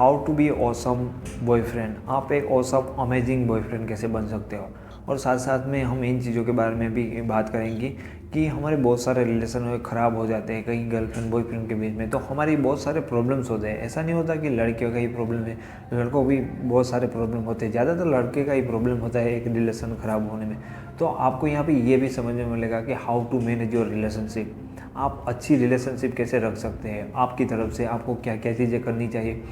How to be awesome boyfriend. आप एक awesome amazing boyfriend कैसे बन सकते हो, और साथ साथ में हम इन चीज़ों के बारे में भी बात करेंगे कि हमारे बहुत सारे रिलेशन ख़राब हो जाते हैं कहीं गर्लफ्रेंड बॉयफ्रेंड के बीच में, तो हमारी बहुत सारे प्रॉब्लम्स होते हैं। ऐसा नहीं होता कि लड़कियों का ही प्रॉब्लम है, लड़कों को भी बहुत सारे प्रॉब्लम होते हैं। ज़्यादातर लड़के का ही प्रॉब्लम होता है एक रिलेशन ख़राब होने में। तो आपको यहाँ पे ये भी समझने में मिलेगा कि how to manage your relationship. आप अच्छी रिलेशनशिप कैसे रख सकते हैं, आपकी तरफ से आपको क्या क्या चीज़ें करनी चाहिए,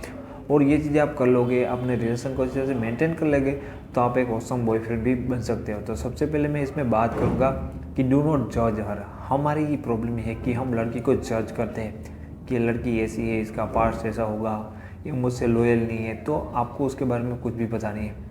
और ये चीज़ें आप कर लोगे, अपने रिलेशन को अच्छे से मेंटेन कर लेंगे, तो आप एक ऑसम बॉयफ्रेंड भी बन सकते हो। तो सबसे पहले मैं इसमें बात करूँगा कि डू नॉट जज हर। हमारी ये प्रॉब्लम है कि हम लड़की को जज करते हैं कि लड़की ऐसी है, इसका पास्ट ऐसा होगा, ये मुझसे लॉयल नहीं है। तो आपको उसके बारे में कुछ भी पता नहीं है।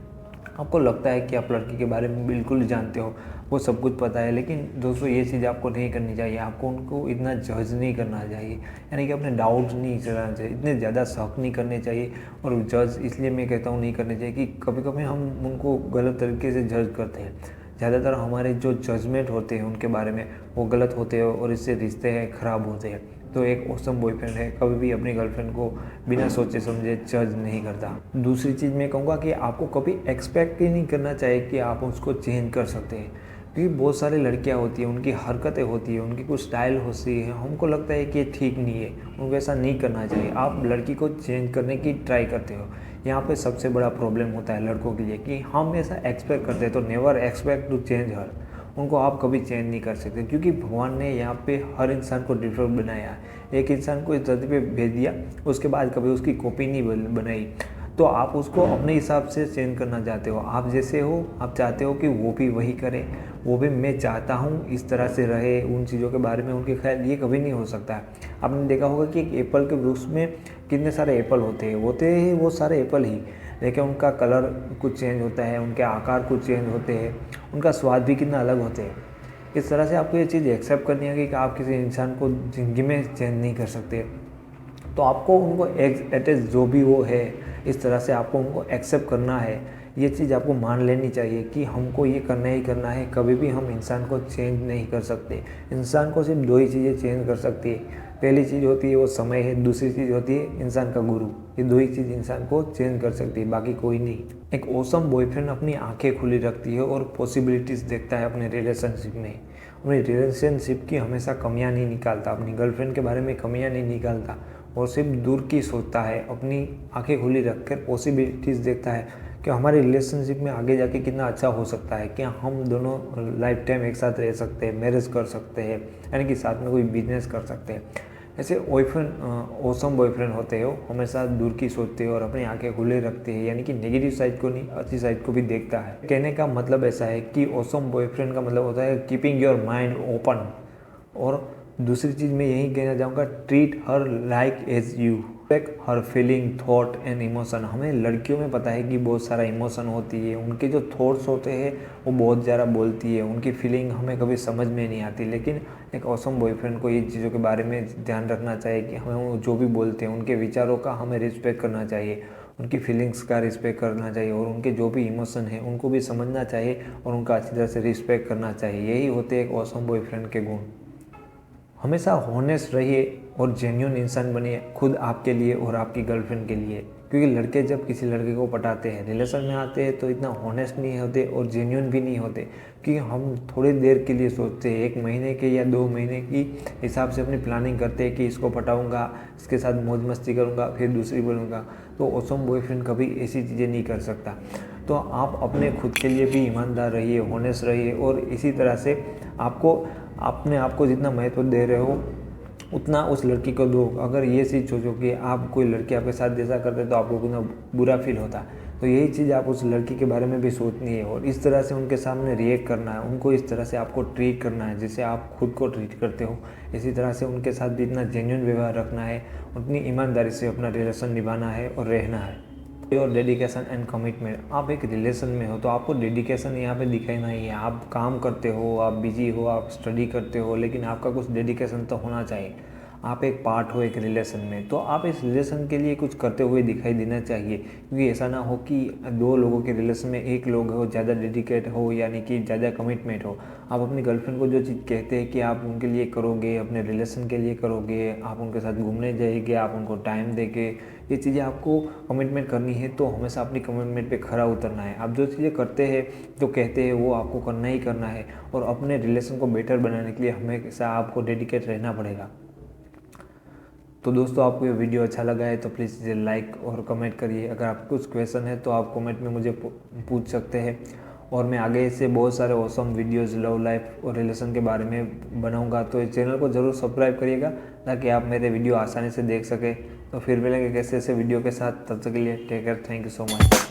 आपको लगता है कि आप लड़की के बारे में बिल्कुल जानते हो, वो सब कुछ पता है, लेकिन दोस्तों ये चीज़ आपको नहीं करनी चाहिए। आपको उनको इतना जज नहीं करना चाहिए, यानी कि अपने डाउट्स नहीं चलाना चाहिए, इतने ज़्यादा शक नहीं करने चाहिए। और जज इसलिए मैं कहता हूँ नहीं करने चाहिए कि कभी कभी हम उनको गलत तरीके से जज करते हैं। ज़्यादातर हमारे जो जजमेंट होते हैं उनके बारे में वो गलत होते हैं, और इससे रिश्ते हैं ख़राब होते हैं। तो एक ऑसम बॉयफ्रेंड है कभी भी अपनी गर्लफ्रेंड को बिना सोचे समझे जज नहीं करता। दूसरी चीज़ मैं कहूँगा कि आपको कभी एक्सपेक्ट ही नहीं करना चाहिए कि आप उसको चेंज कर सकते हैं, क्योंकि बहुत सारी लड़कियां होती हैं, उनकी हरकतें होती है, उनकी कुछ स्टाइल होती है, हमको लगता है कि ये ठीक नहीं है, उनको ऐसा नहीं करना चाहिए। आप लड़की को चेंज करने की ट्राई करते हो, यहाँ पे सबसे बड़ा प्रॉब्लम होता है लड़कों के लिए कि हम ऐसा एक्सपेक्ट करते हैं। तो नेवर एक्सपेक्ट टू चेंज हर। उनको आप कभी चेंज नहीं कर सकते, क्योंकि भगवान ने यहाँ पे हर इंसान को डिफरेंट बनाया है। एक इंसान को इस धरती पे भेज दिया, उसके बाद कभी उसकी कॉपी नहीं बनाई। तो आप उसको अपने हिसाब से चेंज करना चाहते हो। आप जैसे हो, आप चाहते हो कि वो भी वही करे, वो भी मैं चाहता हूँ इस तरह से रहे, उन चीज़ों के बारे में उनके ख्याल, ये कभी नहीं हो सकता है। आपने देखा होगा कि एक एप्पल के वृक्ष में कितने सारे एप्पल होते हैं वो सारे एप्पल ही, लेकिन उनका कलर कुछ चेंज होता है, उनके आकार कुछ चेंज होते हैं, उनका स्वाद भी कितना अलग होते हैं। इस तरह से आपको ये चीज़ एक्सेप्ट करनी है कि आप किसी इंसान को ज़िंदगी में चेंज नहीं कर सकते। तो आपको उनको एट एज जो भी वो है, इस तरह से आपको उनको एक्सेप्ट करना है। ये चीज़ आपको मान लेनी चाहिए कि हमको ये करना ही करना है। कभी भी हम इंसान को चेंज नहीं कर सकते। इंसान को सिर्फ दो ही चीज़ें चेंज कर सकती है। पहली चीज़ होती है वो समय है, दूसरी चीज़ होती है इंसान का गुरु। ये दो ही चीज़ इंसान को चेंज कर सकती है, बाकी कोई नहीं। एक ऑसम बॉयफ्रेंड अपनी आंखें खुली रखती है और पॉसिबिलिटीज़ देखता है अपने रिलेशनशिप में। अपनी रिलेशनशिप की हमेशा कमियां नहीं निकालता, अपनी गर्लफ्रेंड के बारे में कमियां नहीं निकालता, और सिर्फ दूर की सोचता है। अपनी आंखें खुली रखकर पॉसिबिलिटीज़ देखता है कि हमारे रिलेशनशिप में आगे जाके कितना अच्छा हो सकता है, क्या हम दोनों लाइफ टाइम एक साथ रह सकते हैं, मैरिज कर सकते हैं, यानी कि साथ में कोई बिजनेस कर सकते हैं। ऐसे बॉयफ्रेंड ऑसम बॉयफ्रेंड होते हो, हमेशा दूर की सोचते हो और अपनी आंखें खुले रखते हैं, यानी कि नेगेटिव साइड को नहीं, अच्छी साइड को भी देखता है। कहने का मतलब ऐसा है कि ऑसम बॉयफ्रेंड का मतलब होता है कीपिंग योर माइंड ओपन। और दूसरी चीज़ मैं यही कहना चाहूँगा, treat her like as you, respect her feeling, thought and emotion. हमें लड़कियों में पता है कि बहुत सारा इमोशन होती है, उनके जो थॉट्स होते हैं वो बहुत ज़्यादा बोलती है, उनकी फीलिंग हमें कभी समझ में नहीं आती। लेकिन एक ऑसम बॉयफ्रेंड को ये चीज़ों के बारे में ध्यान रखना चाहिए कि हमें वो जो भी बोलते हैं उनके विचारों का हमें रिस्पेक्ट करना चाहिए, उनकी फीलिंग्स का रिस्पेक्ट करना चाहिए, और उनके जो भी इमोशन है उनको भी समझना चाहिए और उनका अच्छी तरह से रिस्पेक्ट करना चाहिए। यही होते हैं एक ऑसम बॉयफ्रेंड के गुण। हमेशा हॉनेस्ट रहिए और जेन्युइन इंसान बनिए, खुद आपके लिए और आपकी गर्लफ्रेंड के लिए। क्योंकि लड़के जब किसी लड़के को पटाते हैं, रिलेशन में आते हैं, तो इतना हॉनेस्ट नहीं होते और जेन्युइन भी नहीं होते, क्योंकि हम थोड़ी देर के लिए सोचते हैं, 1 महीने के या 2 महीने की हिसाब से अपनी प्लानिंग करते हैं कि इसको पटाऊंगा, इसके साथ मौज मस्ती करूंगा, फिर दूसरी बोलूँगा। तो ऑसम बॉयफ्रेंड कभी ऐसी चीज़ें नहीं कर सकता। तो आप अपने खुद के लिए भी ईमानदार रहिए, हॉनेस्ट रहिए, और इसी तरह से आपको अपने आप को जितना महत्व दे रहे हो उतना उस लड़की को दो। अगर ये चीज़ सोचो कि आप कोई लड़की आपके साथ जैसा करते तो आपको कितना बुरा फील होता, तो यही चीज़ आप उस लड़की के बारे में भी सोचनी है, और इस तरह से उनके सामने रिएक्ट करना है, उनको इस तरह से आपको ट्रीट करना है जैसे आप खुद को ट्रीट करते हो। इसी तरह से उनके साथ भी इतना जेन्युइन व्यवहार रखना है, उतनी ईमानदारी से अपना रिलेशन निभाना है और रहना है। और डेडिकेशन एंड कमिटमेंट। आप एक रिलेशन में हो तो आपको डेडिकेशन यहाँ पे दिखाना ही है। आप काम करते हो, आप बिजी हो, आप स्टडी करते हो, लेकिन आपका कुछ डेडिकेशन तो होना चाहिए। आप एक पार्ट हो एक रिलेशन में, तो आप इस रिलेशन के लिए कुछ करते हुए दिखाई देना चाहिए। क्योंकि ऐसा ना हो कि दो लोगों के रिलेशन में एक लोग हो ज़्यादा डेडिकेट हो, यानी कि ज़्यादा कमिटमेंट हो। आप अपनी गर्लफ्रेंड को जो चीज़ कहते हैं कि आप उनके लिए करोगे, अपने रिलेशन के लिए करोगे, आप उनके साथ घूमने जाएंगे, आप उनको टाइम देके, ये चीज़ें आपको कमिटमेंट करनी है तो हमेशा अपनी कमिटमेंट पे खरा उतरना है। आप जो चीज़ें करते हैं, जो कहते हैं, वो आपको करना ही करना है। और अपने रिलेशन को बेटर बनाने के लिए हमेशा आपको डेडिकेट रहना पड़ेगा। तो दोस्तों, आपको ये वीडियो अच्छा लगा है तो प्लीज़ इसे लाइक और कमेंट करिए। अगर आपको कुछ क्वेश्चन है तो आप कमेंट में मुझे पूछ सकते हैं। और मैं आगे से बहुत सारे ऑसम वीडियोस लव लाइफ और रिलेशन के बारे में बनाऊंगा, तो इस चैनल को ज़रूर सब्सक्राइब करिएगा ताकि आप मेरे वीडियो आसानी से देख सकें। तो फिर मिलेंगे कैसे ऐसे वीडियो के साथ, तब तक के लिए take care, thank you so much.